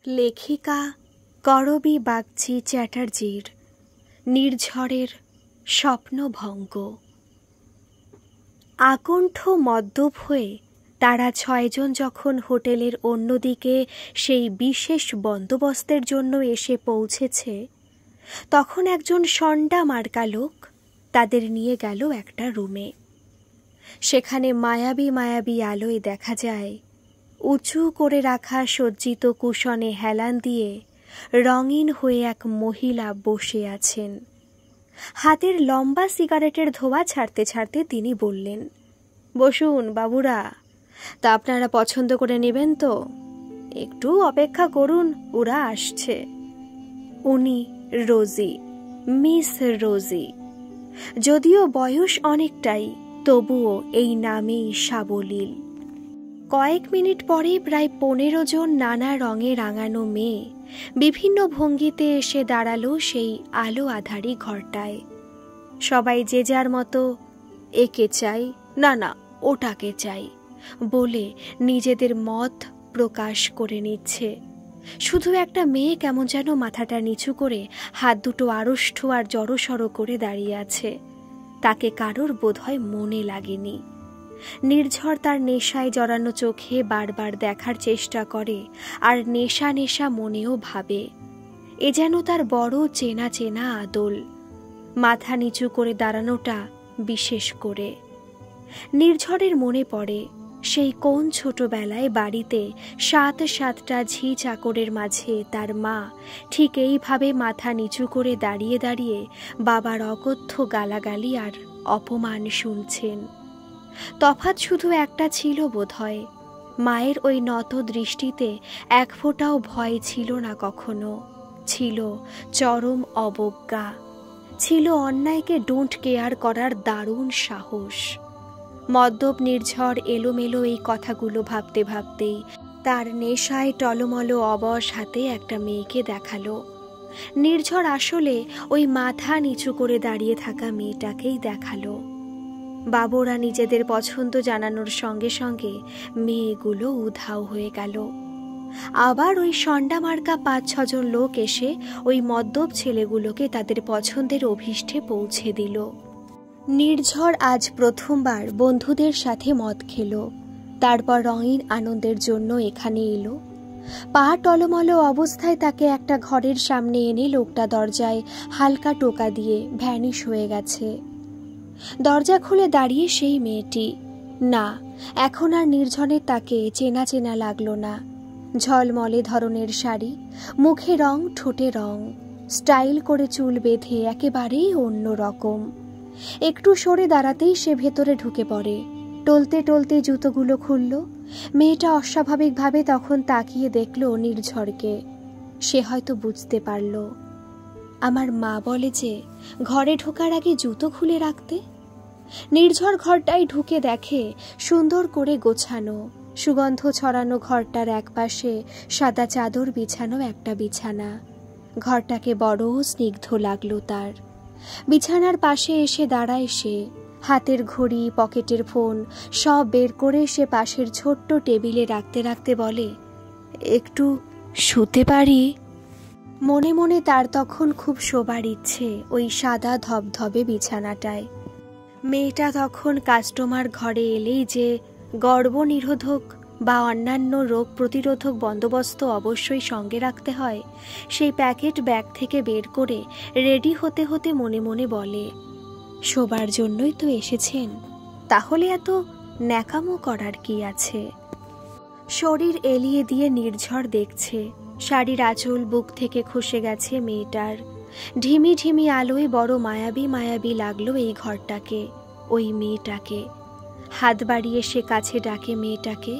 লেখিকা করবী বাগচি চ্যাটার্জির নির্ঝরের স্বপ্নভঙ্গ। আকণ্ঠ মদ্যপ হয়ে তারা ছয়জন যখন হোটেলের অন্যদিকে সেই বিশেষ বন্দোবস্তের জন্য এসে পৌঁছেছে, তখন একজন শণ্ডা মার্কা লোক তাদের নিয়ে গেল একটা রুমে। সেখানে মায়াবী মায়াবী আলোয় দেখা যায় উঁচু করে রাখা সজ্জিত কুশনে হেলান দিয়ে রঙিন হয়ে এক মহিলা বসে আছেন। হাতের লম্বা সিগারেটের ধোঁয়া ছাড়তে ছাড়তে তিনি বললেন, বসুন বাবুরা, তা আপনারা পছন্দ করে নেবেন তো? একটু অপেক্ষা করুন, ওরা আসছে। উনি রোজি, মিস রোজি। যদিও বয়স অনেকটাই, তবুও এই নামেই সাবলীল। কয়েক মিনিট পরে প্রায় 15 জন নানা রঙে রাঙানো মেয়ে বিভিন্ন ভঙ্গিতে এসে দাঁড়ালো সেই আলো আধারি ঘরটায়। সবাই যে যার মতো একে চাই, না না ওটাকে চাই বলে নিজেদের মত প্রকাশ করে নিচ্ছে। শুধু একটা মেয়ে কেমন যেন মাথাটা নিচু করে হাত দুটো আড়ষ্ট আর জড়সড় করে দাঁড়িয়ে আছে। তাকে কারোর বোধহয় মনে লাগেনি। নির্ঝর তার নেশায় জড়ানো চোখে বারবার দেখার চেষ্টা করে, আর নেশা নেশা মনেও ভাবে এ যেন তার বড় চেনা চেনা আদল। মাথা নিচু করে দাঁড়ানোটা বিশেষ করে। নির্ঝরের মনে পড়ে সেই কোন ছোটবেলায় বাড়িতে 7-7টা ঝি চাকরের মাঝে তার মা ঠিক এইভাবে মাথা নিচু করে দাঁড়িয়ে দাঁড়িয়ে বাবার অকথ্য গালাগালি আর অপমান শুনছেন। তফাৎ শুধু একটা ছিল বোধহয়, মায়ের ওই নত দৃষ্টিতে এক ফোঁটাও ভয় ছিল না কখনো। ছিল চরম অবজ্ঞা, ছিল অন্যায়কে ডোন্ট কেয়ার করার দারুণ সাহস। মদ্যপ নির্ঝর এলোমেলো এই কথাগুলো ভাবতে ভাবতেই তার নেশায় টলমল অবশ হাতে একটা মেয়েকে দেখালো। নির্ঝর আসলে ওই মাথা নিচু করে দাঁড়িয়ে থাকা মেয়েটাকেই দেখালো। বাবুরা নিজেদের পছন্দ জানানোর সঙ্গে সঙ্গে মেয়েগুলো উধাও হয়ে গেল। আবার ওই শণ্ডা মার্কা 5-6 জন লোক এসে ওই মদ্যপ ছেলেগুলোকে তাদের পছন্দের অভীষ্টে পৌঁছে দিল। নির্ঝর আজ প্রথমবার বন্ধুদের সাথে মদ খেল, তারপর রঙিন আনন্দের জন্য এখানে এলো। পা টলমল অবস্থায় তাকে একটা ঘরের সামনে এনে লোকটা দরজায় হালকা টোকা দিয়ে ভ্যানিশ হয়ে গেছে। দরজা খুলে দাঁড়িয়ে সেই মেয়েটি। না, এখন আর নির্ঝরের তাকে চেনা চেনা লাগলো না। ঝলমলে ধরনের শাড়ি, মুখে রং, ঠোঁটে রং, স্টাইল করে চুল বেঁধে একেবারেই অন্য রকম। একটু সরে দাঁড়াতেই সে ভেতরে ঢুকে পড়ে। টলতে টলতে জুতোগুলো খুলল। মেয়েটা অস্বাভাবিকভাবে তখন তাকিয়ে দেখল নির্ঝরকে। সে হয়তো বুঝতে পারল, আমার মা বলে যে ঘরে ঢোকার আগে জুতো খুলে রাখতে। নির্ঝর ঘরটায় ঢুকে দেখে সুন্দর করে গোছানো, সুগন্ধ ছড়ানো ঘরটার একপাশে সাদা চাদর বিছানো একটা বিছানা। ঘরটাকে বড় স্নিগ্ধ লাগলো তার। বিছানার পাশে এসে দাঁড়ায় সে। হাতের ঘড়ি, পকেটের ফোন সব বের করে সে পাশের ছোট্ট টেবিলে রাখতে রাখতে বলে, একটু শুতে পারি? মনে মনে তার তখন খুব শোবার ইচ্ছে ওই সাদা ধবধবে বিছানাটায়। মেয়েটা তখন কাস্টমার ঘরে এলেই যে গর্ভনিরোধক বা অন্যান্য রোগ প্রতিরোধক বন্দোবস্ত অবশ্যই সঙ্গে রাখতে হয়, সেই প্যাকেট ব্যাগ থেকে বের করে রেডি হতে হতে মনে মনে বলে, শোবার জন্যই তো এসেছেন, তাহলে এত ন্যাকামো করার কি আছে? শরীর এলিয়ে দিয়ে নির্ঝর দেখছে শাড়ির আঁচল বুক থেকে খসে গেছে মেয়েটার। ঢিমি ঢিমি আলোয় বড় মায়াবী মায়াবী লাগলো এই ঘরটাকে, ওই মেয়েটাকে। হাত বাড়িয়ে সে কাছে ডাকে মেয়েটাকে।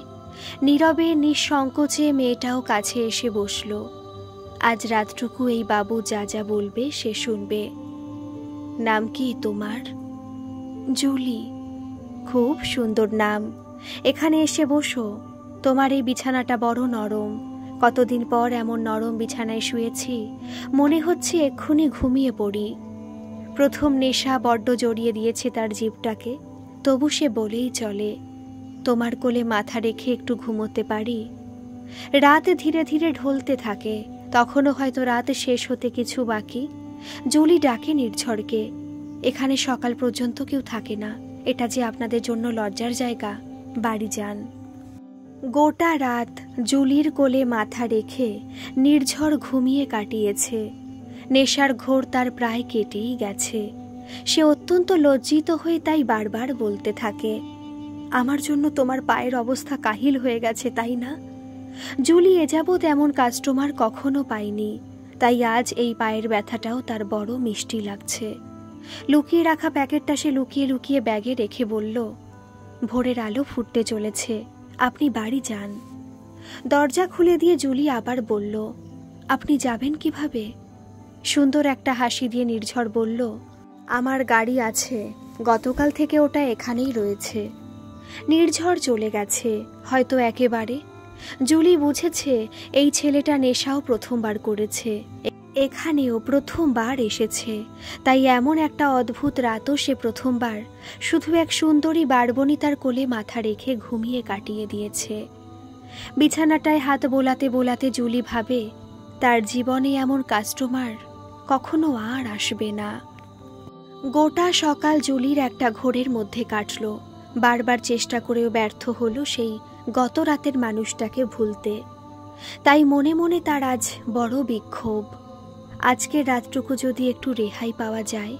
নীরবে নিঃসংকোচে মেয়েটাও কাছে এসে বসল। আজ রাতটুকু এই বাবু যা যা বলবে সে শুনবে। নাম কি তোমার? জুলি। খুব সুন্দর নাম। এখানে এসে বসো। তোমার এই বিছানাটা বড় নরম। কতদিন পর এমন নরম বিছানায় শুয়েছি, মনে হচ্ছে এক্ষুনি ঘুমিয়ে পড়ি। প্রথম নেশা বড্ড জড়িয়ে দিয়েছে তার জীবটাকে, তবু সে বলেই চলে, তোমার কোলে মাথা রেখে একটু ঘুমোতে পারি? রাত ধীরে ধীরে ঢলতে থাকে, তখনও হয়তো রাত শেষ হতে কিছু বাকি। জুলি ডাকে নির্ঝরকে, এখানে সকাল পর্যন্ত কেউ থাকে না, এটা যে আপনাদের জন্য লজ্জার জায়গা, বাড়ি যান। গোটা রাত জুলির কোলে মাথা রেখে নির্ঝর ঘুমিয়ে কাটিয়েছে। নেশার ঘোর তার প্রায় কেটেই গেছে। সে অত্যন্ত লজ্জিত হয়ে তাই বারবার বলতে থাকে, আমার জন্য তোমার পায়ের অবস্থা কাহিল হয়ে গেছে, তাই না? জুলি এ যাবৎ এমন কাস্টমার কখনো পায়নি, তাই আজ এই পায়ের ব্যথাটাও তার বড় মিষ্টি লাগছে। লুকিয়ে রাখা প্যাকেটটা সে লুকিয়ে লুকিয়ে ব্যাগে রেখে বলল, ভোরের আলো ফুটতে চলেছে, আপনি বাড়ি যান। দরজা খুলে দিয়ে জুলি আবার বলল, আপনি যাবেন কিভাবে? সুন্দর একটা হাসি দিয়ে নির্ঝর বলল, আমার গাড়ি আছে, গতকাল থেকে ওটা এখানেই রয়েছে। নির্ঝর চলে গেছে, হয়তো একেবারে। জুলি বুঝেছে এই ছেলেটা নেশাও প্রথমবার করেছে, এখানেও প্রথমবার এসেছে, তাই এমন একটা অদ্ভুত রাতও সে প্রথমবার শুধু এক সুন্দরী বারবনিতার কোলে মাথা রেখে ঘুমিয়ে কাটিয়ে দিয়েছে। বিছানাটায় হাত বোলাতে বোলাতে জুলি ভাবে, তার জীবনে এমন কাস্টমার কখনো আর আসবে না। গোটা সকাল জুলির একটা ঘোরের মধ্যে কাটল। বারবার চেষ্টা করেও ব্যর্থ হলো সেই গত রাতের মানুষটাকে ভুলতে। তাই মনে মনে তার আজ বড় বিক্ষোভ, আজকের রাতটুকু যদি একটু রেহাই পাওয়া যায়।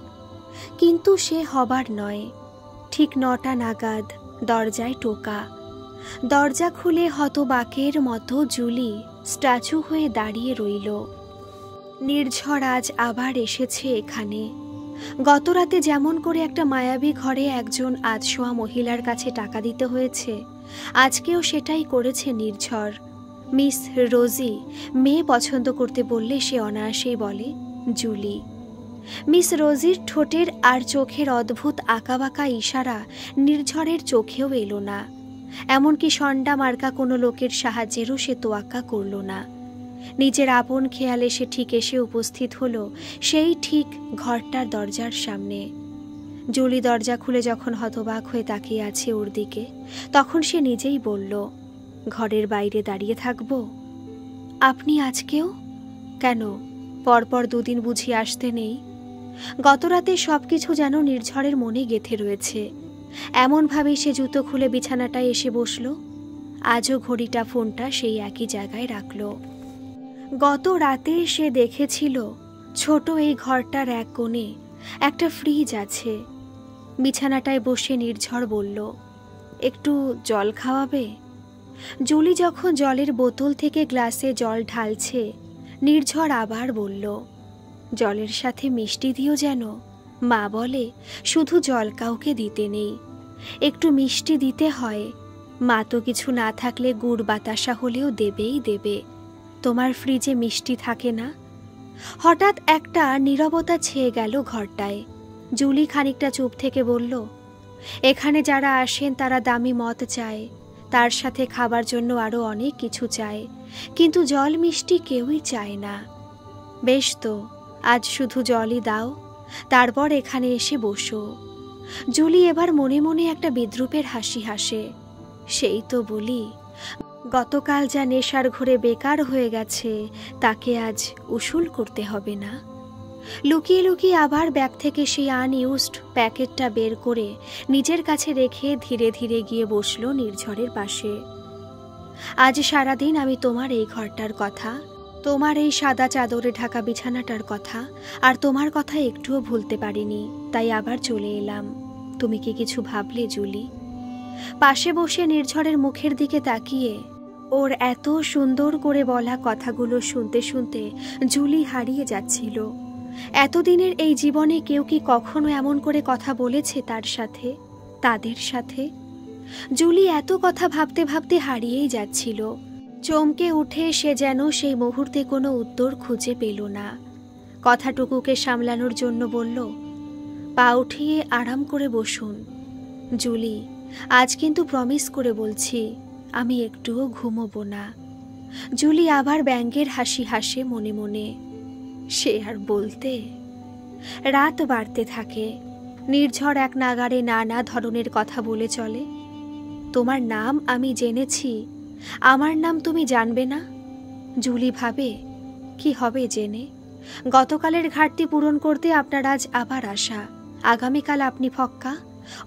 কিন্তু সে হবার নয়। ঠিক 9টা নাগাদ দরজায় টোকা। দরজা খুলে হতবাকের মতো জুলি স্ট্যাচু হয়ে দাঁড়িয়ে রইল। নির্ঝর আজ আবার এসেছে এখানে। গতরাতে যেমন করে একটা মায়াবী ঘরে একজন আধশোয়া মহিলার কাছে টাকা দিতে হয়েছে, আজকেও সেটাই করেছে নির্ঝর। মিস রোজি মেয়ে পছন্দ করতে বললে সে অনায়াসেই বলে জুলি। মিস রোজির ঠোঁটের আর চোখের অদ্ভুত আঁকাবাঁকা ইশারা নির্ঝরের চোখেও এলো না। এমনকি সন্ডা মার্কা কোনো লোকের সাহায্যেরও সে তোয়াক্কা করল না। নিজের আপন খেয়ালে সে ঠিক এসে উপস্থিত হলো সেই ঠিক ঘরটার দরজার সামনে। জুলি দরজা খুলে যখন হতবাক হয়ে তাকিয়ে আছে ওর দিকে, তখন সে নিজেই বলল, ঘরের বাইরে দাঁড়িয়ে থাকব? আপনি আজকেও? কেন, পরপর 2 দিন বুঝি আসতে নেই? গতরাতে সবকিছু যেন নির্ঝরের মনে গেঁথে রয়েছে। এমনভাবেই সে জুতো খুলে বিছানাটায় এসে বসল। আজও ঘড়িটা ফোনটা সেই একই জায়গায় রাখল। গত রাতে সে দেখেছিল ছোট এই ঘরটার এক কোণে একটা ফ্রিজ আছে। বিছানাটায় বসে নির্ঝর বলল, একটু জল খাওয়াবে? জুলি যখন জলের বোতল থেকে গ্লাসে জল ঢালছে, নির্ঝর আবার বলল, জলের সাথে মিষ্টি দিও যেন। মা বলে শুধু জল কাউকে দিতে নেই, একটু মিষ্টি দিতে হয়। মা তো কিছু না থাকলে গুড় বাতাসা হলেও দেবেই দেবে। তোমার ফ্রিজে মিষ্টি থাকে না? হঠাৎ একটা নীরবতা ছেয়ে গেল ঘরটায়। জুলি খানিকটা চুপ থেকে বলল, এখানে যারা আসেন তারা দামি মদ চায়, তার সাথে খাবার জন্য আরো অনেক কিছু চায়, কিন্তু জল মিষ্টি কেউই চায় না। বেশ তো, আজ শুধু জলই দাও, তারপর এখানে এসে বসো। জুলি এবার মনে মনে একটা বিদ্রূপের হাসি হাসে। সেই তো বলি, গতকাল যা নেশার ঘরে বেকার হয়ে গেছে তাকে আজ উসুল করতে হবে না। লুকিয়ে লুকিয়ে আবার ব্যাগ থেকে সেই আনইউজড প্যাকেটটা বের করে নিজের কাছে রেখে ধীরে ধীরে গিয়ে বসল নির্ঝরের পাশে। আজ সারাদিন আমি তোমার এই ঘরটার কথা, তোমার এই সাদা চাদরে ঢাকা বিছানাটার কথা আর তোমার কথা একটুও ভুলতে পারিনি, তাই আবার চলে এলাম। তুমি কি কিছু ভাবলে জুলি? পাশে বসে নির্ঝরের মুখের দিকে তাকিয়ে ওর এত সুন্দর করে বলা কথাগুলো শুনতে শুনতে জুলি হারিয়ে যাচ্ছিল। এতদিনের এই জীবনে কেউ কি কখনো এমন করে কথা বলেছে তার সাথে, তাদের সাথে? জুলি এত কথা ভাবতে ভাবতে হারিয়েই যাচ্ছিল। চমকে উঠে সে যেন সেই মুহূর্তে কোনো উত্তর খুঁজে পেল না। কথাটুকুকে সামলানোর জন্য বলল, পা উঠিয়ে আরাম করে বসুন। জুলি, আজ কিন্তু প্রমিস করে বলছি আমি একটুও ঘুমোবো না। জুলি আবার ব্যঙ্গের হাসি হাসে মনে মনে। সে আর বলতে। রাত বাড়তে থাকে। নির্ঝর এক নাগাড়ে নানা ধরনের কথা বলে চলে। তোমার নাম আমি জেনেছি, আমার নাম তুমি জানবে না? জুলি ভাবে, কি হবে জেনে? গতকালের ঘাটতি পূরণ করতে আপনার আজ আবার আসা, আগামীকাল আপনি ফক্কা,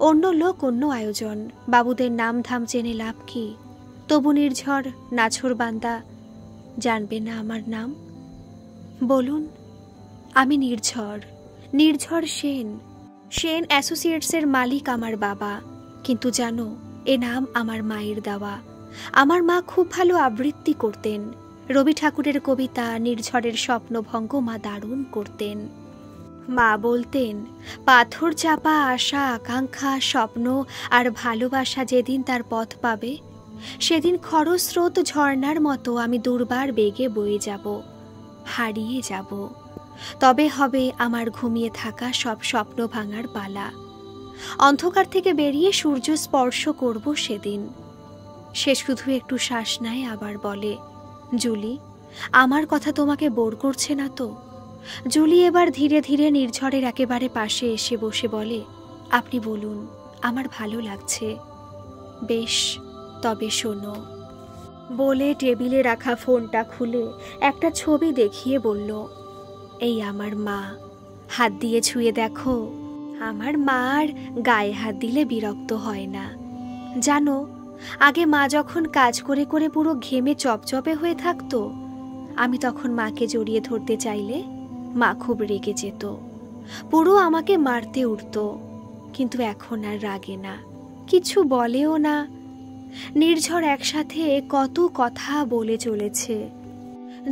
অন্য লোক, অন্য আয়োজন, বাবুদের নাম ধাম জেনে লাভ কি? তবু নির্ঝর নাছোড়বান্দা জানবে না আমার নাম? বলুন। আমি নির্ঝর, নির্ঝর সেন। সেন অ্যাসোসিয়েটসের মালিক আমার বাবা। কিন্তু জানো, এ নাম আমার মায়ের দেওয়া। আমার মা খুব ভালো আবৃত্তি করতেন। রবি ঠাকুরের কবিতা, নির্ঝরের স্বপ্নভঙ্গ মা দারুণ করতেন। মা বলতেন, পাথর চাপা আশা, আকাঙ্ক্ষা, স্বপ্ন আর ভালোবাসা যেদিন তার পথ পাবে, সেদিন খরস্রোত ঝর্ণার মতো আমি দুর্বার বেগে বয়ে যাব, হারিয়ে যাব। তবে হবে আমার ঘুমিয়ে থাকা সব স্বপ্ন ভাঙার পালা। অন্ধকার থেকে বেরিয়ে সূর্য স্পর্শ করব সেদিন। সে শুধু একটু শ্বাস নেয়, আবার বলে, জুলি, আমার কথা তোমাকে বোর করছে না তো? জুলি এবার ধীরে ধীরে নির্ঝরের একেবারে পাশে এসে বসে বলে, আপনি বলুন, আমার ভালো লাগছে। বেশ, তবে শোনো। বলে টেবিলে রাখা ফোনটা খুলে একটা ছবি দেখিয়ে বলল, এই আমার মা, হাত দিয়ে ছুঁয়ে দেখো। আমার মার গায়ে হাত দিলে বিরক্ত হয় না। জানো, আগে মা যখন কাজ করে করে পুরো ঘেমে চপচপে হয়ে থাকতো, আমি তখন মাকে জড়িয়ে ধরতে চাইলে মা খুব রেগে যেত, পুরো আমাকে মারতে উঠত। কিন্তু এখন আর রাগে না, কিছু বলেও না। নির্ঝর একসাথে কত কথা বলে চলেছে।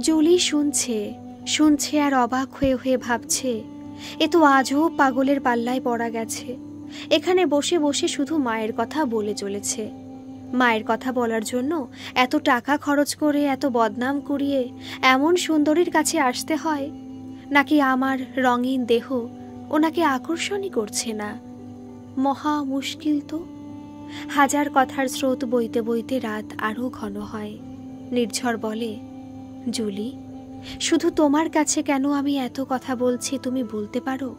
জুলি শুনছে শুনছে আর অবাক হয়ে হয়ে ভাবছে, এ তো আজও পাগলের পাল্লায় পড়া গেছে। এখানে বসে বসে শুধু মায়ের কথা বলে চলেছে। মায়ের কথা বলার জন্য এত টাকা খরচ করে, এত বদনাম করিয়ে এমন সুন্দরীর কাছে আসতে হয়? নাকি আমার রঙিন দেহ ওনাকে আকর্ষণই করছে না? মহা মুশকিল তো। হাজার কথার স্রোত বইতে বইতে রাত আরও ঘন হয়। নির্ঝর বলে, জুলি, শুধু তোমার কাছে কেন আমি এত কথা বলছি তুমি বলতে পারো?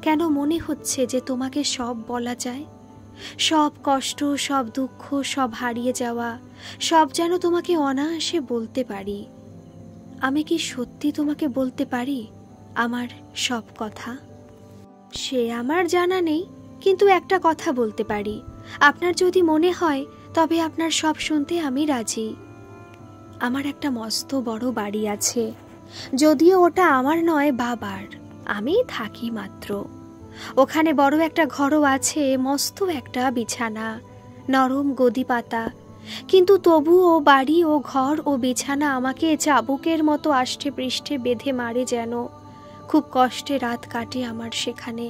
কেন মনে হচ্ছে যে তোমাকে সব বলা যায়? সব কষ্ট, সব দুঃখ, সব হারিয়ে যাওয়া, সব যেন তোমাকে অনায়াসে বলতে পারি। আমি কি সত্যি তোমাকে বলতে পারি আমার সব কথা? সে আমার জানা নেই, কিন্তু একটা কথা বলতে পারি। আপনার যদি মনে হয় তবে আপনার সব শুনতে আমি রাজি। আমার একটা মস্ত বড় বাড়ি আছে, যদিও ওটা আমার নয়, বাবার। আমি থাকি মাত্র। ওখানে বড় একটা ঘরও আছে, মস্ত একটা বিছানা, নরম গদি পাতা। কিন্তু তবুও বাড়ি ও ঘর ও বিছানা আমাকে চাবুকের মতো আষ্টে পৃষ্ঠে বেঁধে মারে যেন। খুব কষ্টে রাত কাটে আমার সেখানে।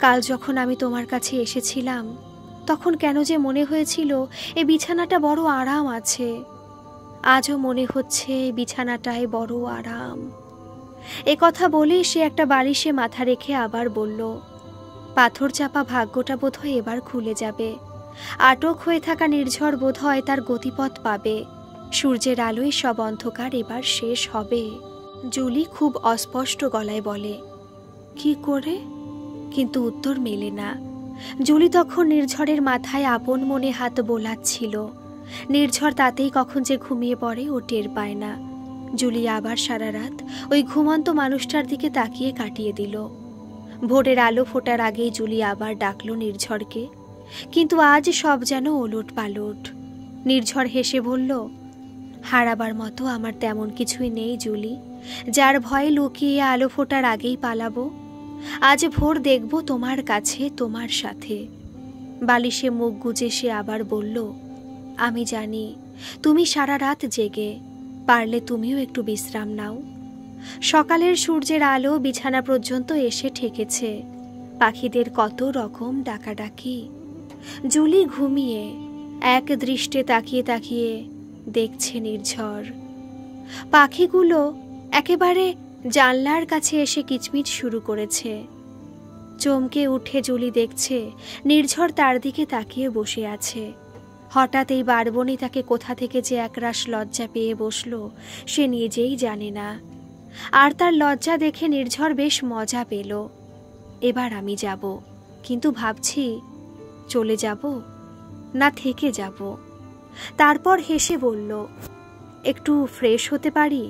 কাল যখন আমি তোমার কাছে এসেছিলাম, তখন কেন যে মনে হয়েছিল এই বিছানাটা বড় আরাম আছে। আজও মনে হচ্ছে বিছানাটায় বড় আরাম। এ কথা বলে সে একটা বালিশে মাথা রেখে আবার বলল, পাথর চাপা ভাগ্যটা বোধহয় এবার খুলে যাবে। আটক হয়ে থাকা নির্ঝর বোধহয় তার গতিপথ পাবে। সূর্যের আলোয় সব অন্ধকার এবার শেষ হবে। জুলি খুব অস্পষ্ট গলায় বলে, কি করে? কিন্তু উত্তর মেলে না। জুলি তখন নির্ঝরের মাথায় আপন মনে হাত বোলাচ্ছিল। নির্ঝর তাতেই কখন যে ঘুমিয়ে পড়ে ও টের পায় না। জুলি আবার সারা রাত ওই ঘুমন্ত মানুষটার দিকে তাকিয়ে কাটিয়ে দিল। ভোরের আলো ফোটার আগেই জুলি আবার ডাকলো নির্ঝরকে, কিন্তু আজ সব যেন ওলট পালট। নির্ঝর হেসে বলল, হারাবার মতো আমার তেমন কিছুই নেই জুলি, যার ভয়ে লুকিয়ে আলো ফোটার আগেই পালাবো। আজ ভোর দেখব তোমার কাছে, তোমার সাথে। বালিশে মুখ গুজে সে আবার বলল, আমি জানি তুমি সারা রাত জেগে, পারলে তুমিও একটু বিশ্রাম নাও। সকালের সূর্যের আলো বিছানা পর্যন্ত এসে ঠেকেছে। পাখিদের কত রকম ডাকাডাকি। জুলি ঘুমিয়ে এক দৃষ্টে তাকিয়ে তাকিয়ে দেখছে নির্ঝর। পাখিগুলো একেবারে জানলার কাছে এসে কিচমিচ শুরু করেছে। চমকে উঠে জুলি দেখছে নির্ঝর তার দিকে তাকিয়ে বসে আছে। হঠাৎ এই বারবনি তাকে কোথা থেকে যে একরাশ লজ্জা পেয়ে বসল সে নিজেই জানে না। আর তার লজ্জা দেখে নির্ঝর বেশ মজা পেল। এবার আমি যাব, কিন্তু ভাবছি চলে যাব না থেকে যাব। তারপর হেসে বলল, একটু ফ্রেশ হতে পারি?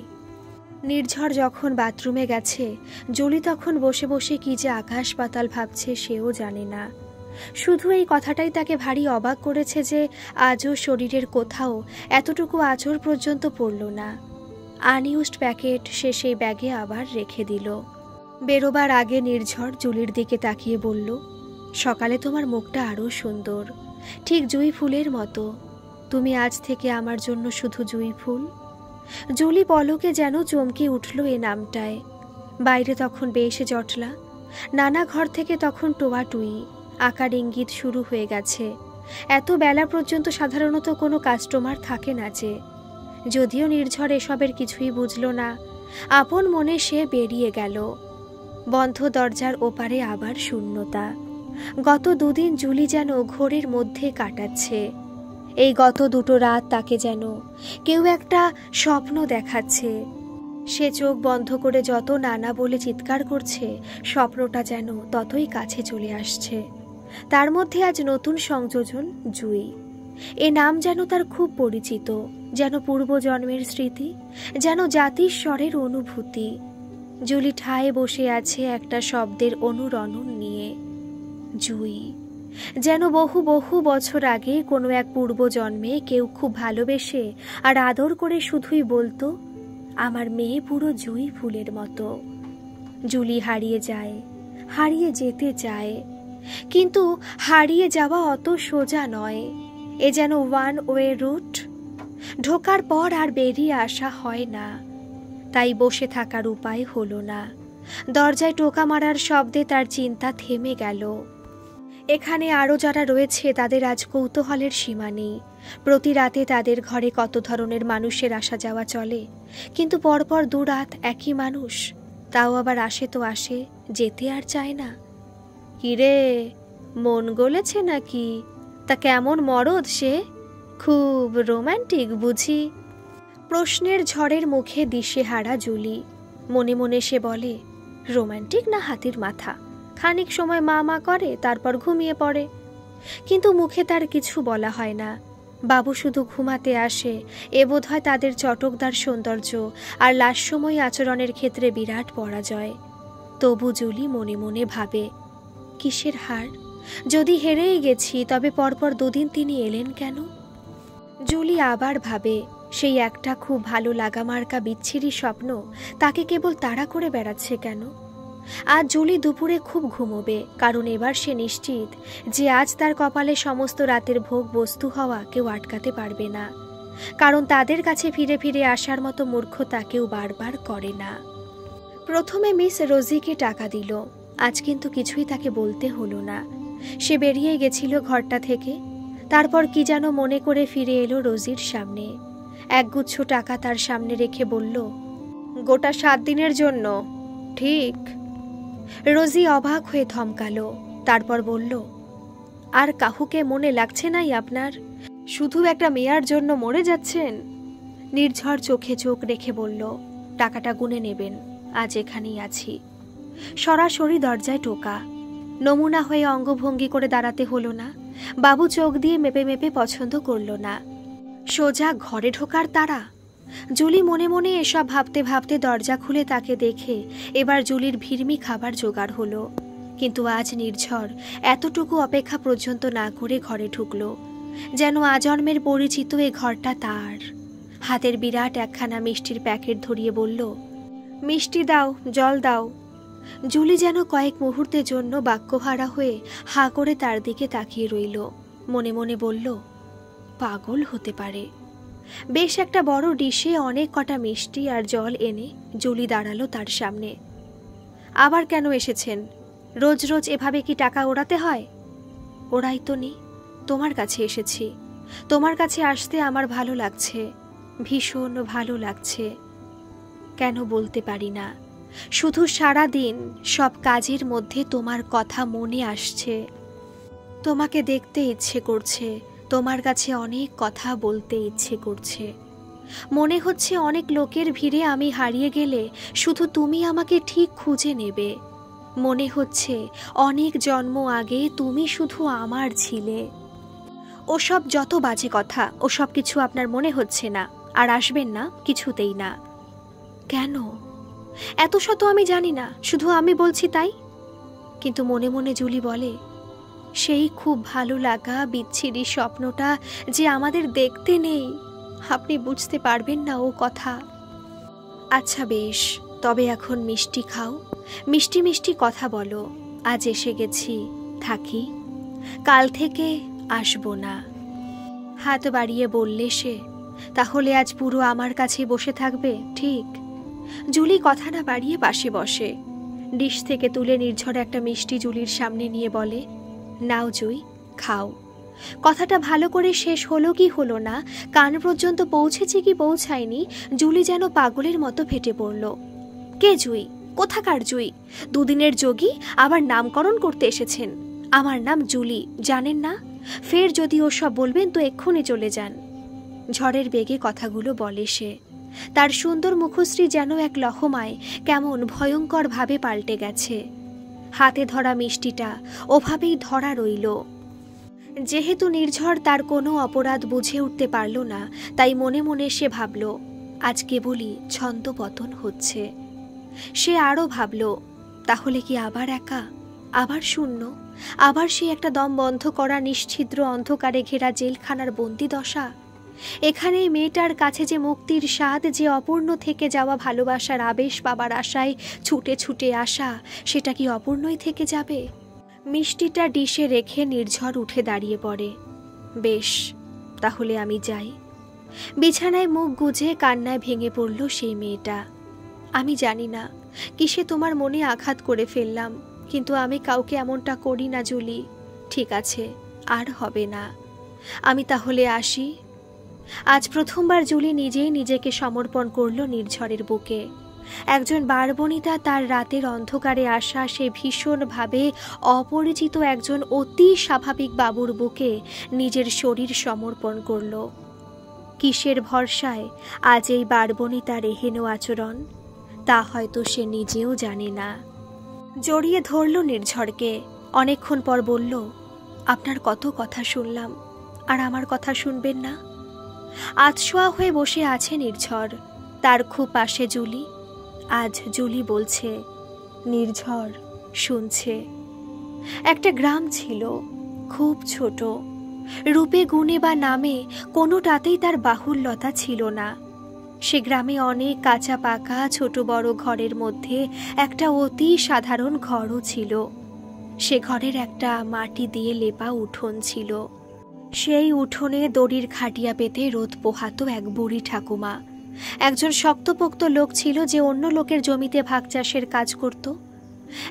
নির্ঝর যখন বাথরুমে গেছে, জুলি তখন বসে বসে কি যে আকাশ পাতাল ভাবছে সেও জানে না। শুধু এই কথাটাই তাকে ভারী অবাক করেছে যে আজও শরীরের কোথাও এতটুকু আঁচড় পর্যন্ত পড়ল না। আনইউজড প্যাকেট সে সেই ব্যাগে আবার রেখে দিল। বেরোবার আগে নির্ঝর জুলির দিকে তাকিয়ে বলল, সকালে তোমার মুখটা আরও সুন্দর, ঠিক জুঁই ফুলের মতো। তুমি আজ থেকে আমার জন্য শুধু জুঁই ফুল? জুলি পলকে যেন চমকে উঠল এ নামটায়। বাইরে তখন বেশ জটলা, নানা ঘর থেকে তখন টোয়াটুই, আকার ইঙ্গিত শুরু হয়ে গেছে। এত বেলা পর্যন্ত সাধারণত কোনো কাস্টমার থাকে না যে। যদিও নির্ঝর এসবের কিছুই বুঝল না, আপন মনে সে বেরিয়ে গেল। বন্ধ দরজার ওপারে আবার শূন্যতা। গত দুদিন জুলি যেন ঘোরের মধ্যে কাটাচ্ছে। এই গত দুটো রাত তাকে যেন কেউ একটা স্বপ্ন দেখাচ্ছে। সে চোখ বন্ধ করে যত নানা বলে চিৎকার করছে, স্বপ্নটা যেন ততই কাছে চলে আসছে। তার মধ্যে আজ নতুন সংযোজন জুঁই। এ নাম যেন তার খুব পরিচিত, যেন পূর্বজন্মের স্মৃতি, যেন জাতির স্বরের অনুভূতি। জুলি ঠায় বসে আছে একটা শব্দের অনুরণন নিয়ে, জুঁই। যেন বহু বহু বছর আগে কোনো এক পূর্বজন্মে কেউ খুব ভালোবেসে আর আদর করে শুধুই বলতো, আমার মেয়ে পুরো জুঁই ফুলের মতো। জুলি হারিয়ে যায়, হারিয়ে যেতে চায়, কিন্তু হারিয়ে যাওয়া অত সোজা নয়। এ যেন ওয়ান ওয়ে রুট, ঢোকার পর আর বেরিয়ে আসা হয় না। তাই বসে থাকার উপায় হলো না। দরজায় টোকা মারার শব্দে তার চিন্তা থেমে গেল। এখানে আরও যারা রয়েছে তাদের আজ কৌতূহলের সীমা নেই। প্রতি রাতে তাদের ঘরে কত ধরনের মানুষের আসা যাওয়া চলে, কিন্তু পরপর দুরাত একই মানুষ, তাও আবার আসে তো আসে, যেতে আর চায় না। কিরে, মন গলেছে নাকি? তা কেমন মরদ সে? খুব রোম্যান্টিক বুঝি? প্রশ্নের ঝড়ের মুখে দিশেহারা জুলি। মনে মনে সে বলে, রোম্যান্টিক না হাতির মাথা, খানিক সময় মা মা করে তারপর ঘুমিয়ে পড়ে। কিন্তু মুখে তার কিছু বলা হয় না। বাবু শুধু ঘুমাতে আসে, এ বোধ হয় তাদের চটকদার সৌন্দর্য আর লাস্যময়ী আচরণের ক্ষেত্রে বিরাট পরাজয়। তবু জুলি মনে মনে ভাবে, কিসের হার? যদি হেরেই গেছি তবে পরপর দুদিন তিনি এলেন কেন? জুলি আবার ভাবে, সেই একটা খুব ভালো লাগামার্কা বিচ্ছিরি স্বপ্ন তাকে কেবল তাড়া করে বেড়াচ্ছে কেন? আজ জুলি দুপুরে খুব ঘুমোবে, কারণ এবার সে নিশ্চিত যে আজ তার কপালে সমস্ত রাতের ভোগ বস্তু হওয়া কেউ আটকাতে পারবে না, কারণ তাদের কাছে ফিরে ফিরে আসার মতো মূর্খতা কেউ বারবার করে না। প্রথমে মিস রোজিকে টাকা দিল, আজ কিন্তু কিছুই তাকে বলতে হলো না। সে বেরিয়ে গেছিল ঘরটা থেকে, তারপর কি যেন মনে করে ফিরে এলো রোজির সামনে। একগুচ্ছ টাকা তার সামনে রেখে বলল, গোটা 7 দিনের জন্য, ঠিক? রোজি অবাক হয়ে থমকালো, তারপর বলল, আর কাহুকে মনে লাগছে নাই আপনার? শুধু একটা মেয়ার জন্য মরে যাচ্ছেন? নির্ঝর চোখে চোখ রেখে বলল, টাকাটা গুনে নেবেন, আজ এখানেই আছি। সরাসরি দরজায় টোকা। নমুনা হয়ে অঙ্গভঙ্গি করে দাঁড়াতে হলো না। বাবু চোখ দিয়ে মেপে মেপে পছন্দ করল না। সোজা ঘরে ঢোকার তাড়া। জুলি মনে মনে এসব ভাবতে ভাবতে দরজা খুলে তাকে দেখে এবার জুলির ভিড়মি খাবার জোগাড় হলো। কিন্তু আজ নির্ঝর এতটুকু অপেক্ষা পর্যন্ত না করে ঘরে ঢুকলো, যেন আজন্মের পরিচিত এ ঘরটা তার। হাতের বিরাট একখানা মিষ্টির প্যাকেট ধরিয়ে বলল, মিষ্টি দাও, জল দাও। জুলি যেন কয়েক মুহূর্তের জন্য বাক্যহারা হয়ে হাঁ করে তার দিকে তাকিয়ে রইল। মনে মনে বলল, পাগল হতে পারে। বেশ একটা বড় ডিশে অনেক কটা মিষ্টি আর জল এনে জুলি দাঁড়ালো তার সামনে। আবার কেন এসেছেন? রোজ রোজ এভাবে কি টাকা ওড়াতে হয়? ওড়াই তো নি, তোমার কাছে এসেছি। তোমার কাছে আসতে আমার ভালো লাগছে, ভীষণ ভালো লাগছে। কেন বলতে পারি না, শুধু সারা দিন সব কাজের মধ্যে তোমার কথা মনে আসছে। তোমাকে দেখতে ইচ্ছে করছে, তোমার কাছে অনেক কথা বলতে ইচ্ছে করছে। মনে হচ্ছে অনেক লোকের ভিড়ে আমি হারিয়ে গেলে শুধু তুমি আমাকে ঠিক খুঁজে নেবে। মনে হচ্ছে অনেক জন্ম আগে তুমি শুধু আমার ছিলে। ওসব যত বাজে কথা, ওসব কিছু আপনার মনে হচ্ছে না, আর আসবেন না, কিছুতেই না। কেন? এত শত আমি জানি না, শুধু আমি বলছি তাই। কিন্তু মনে মনে জুলি বলে, সেই খুব ভালো লাগা বিচ্ছিরি স্বপ্নটা যে আমাদের দেখতে নেই, আপনি বুঝতে পারবেন না ও কথা। আচ্ছা বেশ, তবে এখন মিষ্টি খাও, মিষ্টি মিষ্টি কথা বলো। আজ এসে গেছি, থাকি, কাল থেকে আসবো না। হাত বাড়িয়ে বললে সে, তাহলে আজ পুরো আমার কাছে বসে থাকবে, ঠিক? জুলি কথা না বাড়িয়ে পাশে বসে, ডিশ থেকে তুলে নির্ঝর একটা মিষ্টি জুলির সামনে নিয়ে বলে, নাও জুই, খাও। কথাটা ভালো করে শেষ হলো কি হলো না, কান পর্যন্ত পৌঁছেছে কি পৌঁছায়নি, জুলি যেন পাগলের মতো ফেটে পড়ল। কে জুই? কোথাকার জুই? দুদিনের যোগী, আবার নামকরণ করতে এসেছেন। আমার নাম জুলি, জানেন না? ফের যদি ওসব বলবেন তো এক্ষুনি চলে যান। ঝড়ের বেগে কথাগুলো বলে সে। তার সুন্দর মুখশ্রী যেন এক লহমায় কেমন ভয়ঙ্কর ভাবে পাল্টে গেছে। হাতে ধরা মিষ্টিটা ওভাবেই ধরা রইল। যেহেতু নির্ঝর তার কোনো অপরাধ বুঝে উঠতে পারল না, তাই মনে মনে সে ভাবল, আজ কেবলই ছন্দপতন হচ্ছে। সে আরও ভাবল, তাহলে কি আবার একা, আবার শূন্য, আবার সে একটা দম বন্ধ করা নিশ্ছিদ্র অন্ধকারে ঘেরা জেলখানার বন্দি দশা। এখানেই মেয়েটার কাছে যে মুক্তির স্বাদ, যে অপূর্ণ থেকে যাওয়া ভালোবাসার আবেশ পাবার আশায় ছুটে ছুটে আসা, সেটা কি অপূর্ণই থেকে যাবে? মিষ্টিটা ডিশে রেখে নির্ঝর উঠে দাঁড়িয়ে পড়ে। বেশ, তাহলে আমি যাই। বিছানায় মুখ গুজে কান্নায় ভেঙে পড়ল সেই মেয়েটা। আমি জানি না কিসে তোমার মনে আঘাত করে ফেললাম, কিন্তু আমি কাউকে এমনটা করি না জুলি। ঠিক আছে, আর হবে না। আমি তাহলে আসি। আজ প্রথমবার জুলি নিজেই নিজেকে সমর্পণ করল নির্ঝরের বুকে। একজন বারবনিতা তার রাতের অন্ধকারে আসা সে ভীষণভাবে অপরিচিত একজন অতি স্বাভাবিক বাবুর বুকে নিজের শরীর সমর্পণ করল। কিসের ভরসায় আজ এই বারবনিতার এহেন আচরণ, তা হয়তো সে নিজেও জানে না। জড়িয়ে ধরল নির্ঝরকে, অনেকক্ষণ পর বলল, আপনার কত কথা শুনলাম, আর আমার কথা শুনবেন না? আতশোয়া হয়ে বসে আছে নির্ঝর, তার খুব পাশে জুলি। আজ জুলি বলছে, নির্ঝর শুনছে। একটা গ্রাম ছিল, খুব ছোট, রূপে গুণে বা নামে কোনোটাতেই তার বাহুল্যতা ছিল না। সে গ্রামে অনেক কাঁচা পাকা ছোট বড় ঘরের মধ্যে একটা অতি সাধারণ ঘরও ছিল। সে ঘরের একটা মাটি দিয়ে লেপা উঠোন ছিল। সেই উঠোনে দড়ির খাটিয়া পেতে রোদ পোহাতো এক বুড়ি ঠাকুমা। একজন শক্তপোক্ত লোক ছিল যে অন্য লোকের জমিতে ভাগ চাষের কাজ করত।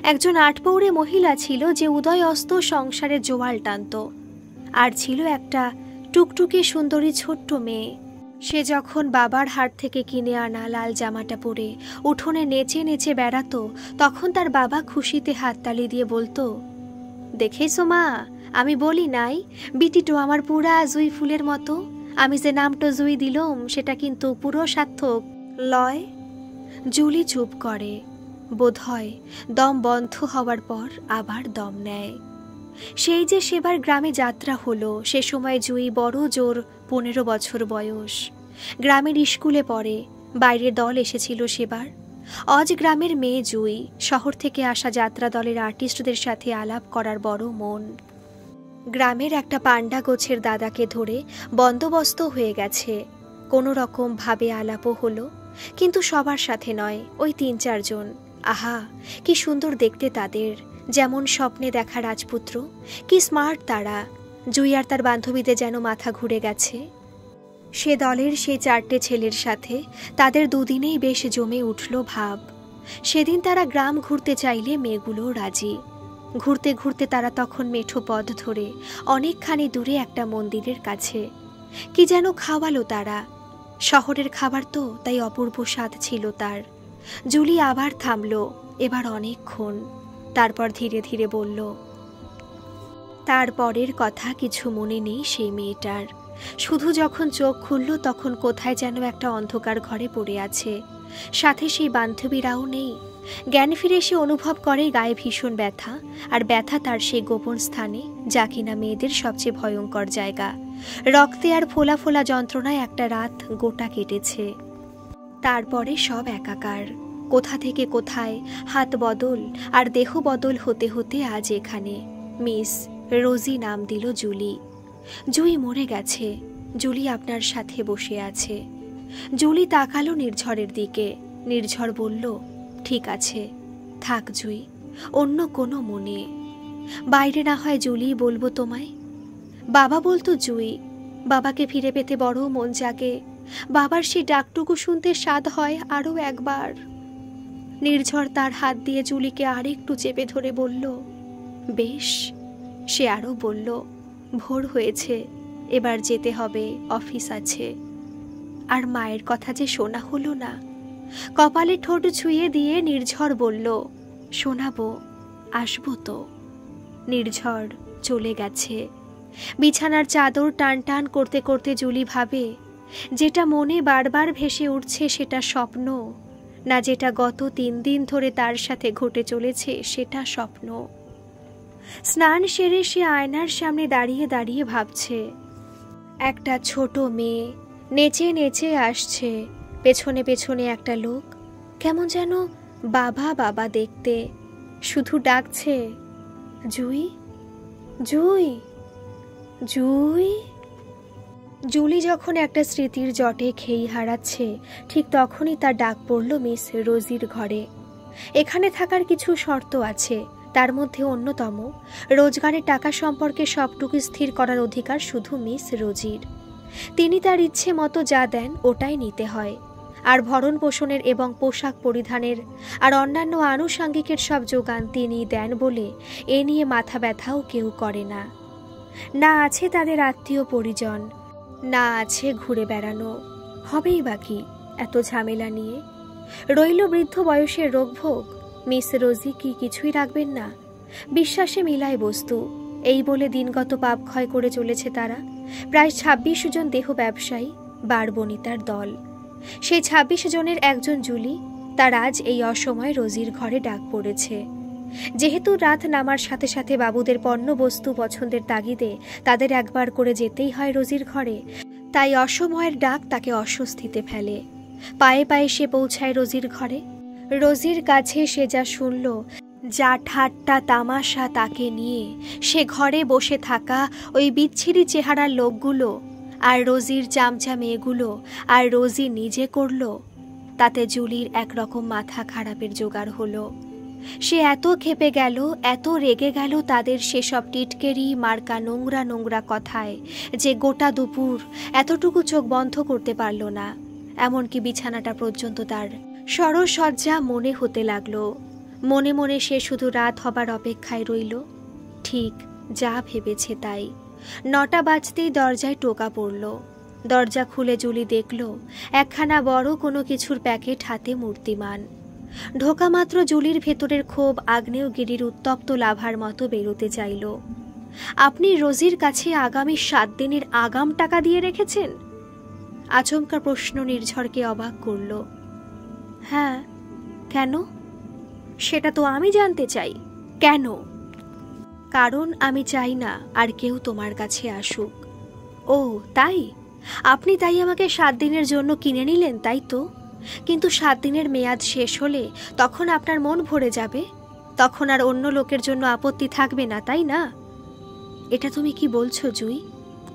একজন আটপৌরে মহিলা ছিল যে উদয় অস্ত সংসারে জোয়াল টানত। আর ছিল একটা টুকটুকে সুন্দরী ছোট্ট মেয়ে। সে যখন বাবার হাট থেকে কিনে আনা লাল জামাটা পরে উঠোনে নেচে নেচে বেড়াতো, তখন তার বাবা খুশিতে হাততালি দিয়ে বলতো, দেখেছো মা, আমি বলি নাই বিটিটো আমার পুরা জুই ফুলের মতো। আমি যে নামটো জুই দিলুম সেটা কিন্তু পুরো সার্থক লয়। জুলি চুপ করে, বোধ হয় দম বন্ধ হওয়ার পর আবার দম নেয়। সেই যে সেবার গ্রামে যাত্রা হলো, সে সময় জুই বড় জোর 15 বছর বয়স। গ্রামের স্কুলে পড়ে, বাইরের দল এসেছিল সেবার। অজ গ্রামের মেয়ে জুই, শহর থেকে আসা যাত্রা দলের আর্টিস্টদের সাথে আলাপ করার বড় মন। গ্রামের একটা পান্ডা গোছের দাদাকে ধরে বন্দোবস্ত হয়ে গেছে। কোনো রকম ভাবে আলাপও হলো, কিন্তু সবার সাথে নয়, ওই 3-4 জন। আহা, কি সুন্দর দেখতে তাদের, যেমন স্বপ্নে দেখা রাজপুত্র। কি স্মার্ট তারা। জুই আর তার বান্ধবীদের যেন মাথা ঘুরে গেছে। সে দলের সেই 4টে ছেলের সাথে তাদের দুদিনেই বেশ জমে উঠল ভাব। সেদিন তারা গ্রাম ঘুরতে চাইলে মেয়েগুলো রাজি। ঘুরতে ঘুরতে তারা তখন মেঠো পথ ধরে অনেকখানি দূরে একটা মন্দিরের কাছে। কি যেন খাওয়ালো তারা। শহরের খাবার তো, তাই অপূর্ব স্বাদ ছিল তার। জুলি আবার থামল, এবার অনেকক্ষণ। তারপর ধীরে ধীরে বলল, তারপরের কথা কিছু মনে নেই সেই মেয়েটার। শুধু যখন চোখ খুলল তখন কোথায় যেন একটা অন্ধকার ঘরে পড়ে আছে। সাথে সেই বান্ধবীরাও নেই। জ্ঞান ফিরে সে অনুভব করে গায়ে ভীষণ ব্যথা, আর ব্যথা তার সেই গোপন স্থানে, যা কিনা মেয়েদের সবচেয়ে ভয়ঙ্কর জায়গা। রক্তে আর ফোলা ফোলা যন্ত্রণায় একটা রাত গোটা কেটেছে। তারপরে সব একাকার, কোথা থেকে কোথায় হাত বদল আর দেহ বদল হতে হতে আজ এখানে। মিস রোজি নাম দিল জুলি। জুই মরে গেছে, জুলি আপনার সাথে বসে আছে। জুলি তাকালো নির্ঝরের দিকে। নির্ঝর বলল, ঠিক আছে, থাক জুই, অন্য কোনো মনে। বাইরে না হয় জুলি বলবো তোমায়। বাবা বলতো জুই, বাবাকে ফিরে পেতে বড় মন জাগে। বাবার সেই ডাকটুকু শুনতে স্বাদ হয় আরও একবার। নির্ঝর তার হাত দিয়ে জুলিকে আরেকটু চেপে ধরে বলল, বেশ। সে আরও বলল, ভোর হয়েছে, এবার যেতে হবে, অফিস আছে। আর মায়ের কথা যে শোনা হলো না। কপালে ঠোঁট ছুঁয়ে দিয়ে নির্ঝর বলল, শোনাবো, আসবো তো। নির্ঝর চলে গেছে। বিছানার চাদর টান টান করতে করতে জুলি ভাবে, যেটা মনে বারবার ভেসে উঠছে সেটা স্বপ্ন, না যেটা গত 3 দিন ধরে তার সাথে ঘটে চলেছে সেটা স্বপ্ন। স্নান সেরে সে আয়নার সামনে দাঁড়িয়ে দাঁড়িয়ে ভাবছে, একটা ছোট মেয়ে নেচে নেচে আসছে, পেছনে পেছনে একটা লোক, কেমন যেন বাবা বাবা দেখতে, শুধু ডাকছে, জুই জুই জুই। জুলি যখন একটা স্মৃতির জটে খেই হারাচ্ছে, ঠিক তখনই তার ডাক পড়ল মিস রোজির ঘরে। এখানে থাকার কিছু শর্ত আছে, তার মধ্যে অন্যতম, রোজগারের টাকা সম্পর্কে সবটুকু স্থির করার অধিকার শুধু মিস রোজির। তিনি তার ইচ্ছে মতো যা দেন ওটাই নিতে হয়। আর ভরণ পোষণের এবং পোশাক পরিধানের আর অন্যান্য আনুষাঙ্গিকের সব যোগান তিনি দেন বলে এ নিয়ে মাথা ব্যথাও কেউ করে না। না আছে তাদের আত্মীয় পরিজন, না আছে ঘুরে বেড়ানো, হবেই বাকি এত ঝামেলা নিয়ে। রইল বৃদ্ধ বয়সের রোগভোগ, মিস রোজি কি কিছুই রাখবেন না? বিশ্বাসে মিলায় বস্তু, এই বলে দিনগত পাপ ক্ষয় করে চলেছে তারা। প্রায় 26 জন দেহ ব্যবসায়ী, বারবনিতার দল। সেই 26 জনের একজন জুলি, তার আজ এই অসময় রোজির ঘরে ডাক পড়েছে। যেহেতু রাত নামার সাথে সাথে বাবুদের পণ্য বস্তু পছন্দের তাগিদে তাদের একবার করে যেতেই হয় রোজির ঘরে, তাই অসময়ের ডাক তাকে অস্বস্তিতে ফেলে। পায়ে পায়ে সে পৌঁছায় রোজির ঘরে। রোজির কাছে সে যা শুনল, যা ঠাট্টা তামাশা তাকে নিয়ে, সে ঘরে বসে থাকা ওই বিচ্ছিরি চেহারার লোকগুলো, আর রোজির চামচা মেয়েগুলো, আর রোজি নিজে করল, তাতে জুলির একরকম মাথা খারাপের জোগাড় হলো। সে এত ক্ষেপে গেল, এত রেগে গেল তাদের সেসব টিটকেরি মার্কা নোংরা নোংরা কথায়, যে গোটা দুপুর এতটুকু চোখ বন্ধ করতে পারল না। এমনকি বিছানাটা পর্যন্ত তার সরসজ্জা মনে হতে লাগলো। মনে মনে সে শুধু রাত হবার অপেক্ষায় রইল। ঠিক যা ভেবেছে তাই। 9টা বাজতেই দরজায় টোকা পড়ল। দরজা খুলে জুলি দেখল একখানা বড় কোনো কিছুর প্যাকেট হাতে মূর্তিমান। ঢোকা মাত্র জুলির ভেতরের ক্ষোভ আগ্নেয়গিরির উত্তপ্ত লাভার মতো বেরোতে চাইল। আপনি রোজির কাছে আগামী 7 দিনের আগাম টাকা দিয়ে রেখেছেন? আচমকা প্রশ্ন নির্ঝরকে অবাক করল। হ্যাঁ, কেন? সেটা তো আমি জানতে চাই। কেন? কারণ আমি চাই না আর কেউ তোমার কাছে আসুক। ও তাই? আপনি তাই আমাকে 7 দিনের জন্য কিনে নিলেন, তাই তো? কিন্তু 7 দিনের মেয়াদ শেষ হলে তখন আপনার মন ভরে যাবে, তখন আর অন্য লোকের জন্য আপত্তি থাকবে না, তাই না? এটা তুমি কি বলছো জুই?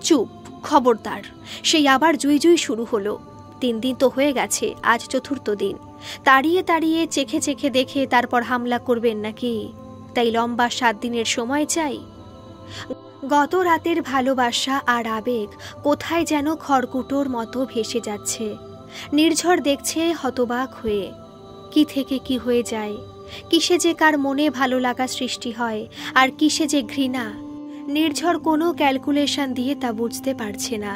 চুপ, খবরদার। সেই আবার জুই জুই শুরু হলো। 3 দিন তো হয়ে গেছে, আজ 4র্থ দিন। তাড়িয়ে তাড়িয়ে চেখে চেখে দেখে তারপর হামলা করবেন নাকি? তাই লম্বা 7 দিনের সময় চাই? গত রাতের ভালোবাসা আর আবেগ কোথায় যেন খড়কুটোর মতো ভেসে যাচ্ছে। নির্ঝর দেখছে হতবাক হয়ে। কি থেকে কি হয়ে যায়, কিসে যে কার মনে ভালো লাগা সৃষ্টি হয় আর কিসে যে ঘৃণা, নির্ঝর কোনো ক্যালকুলেশন দিয়ে তা বুঝতে পারছে না।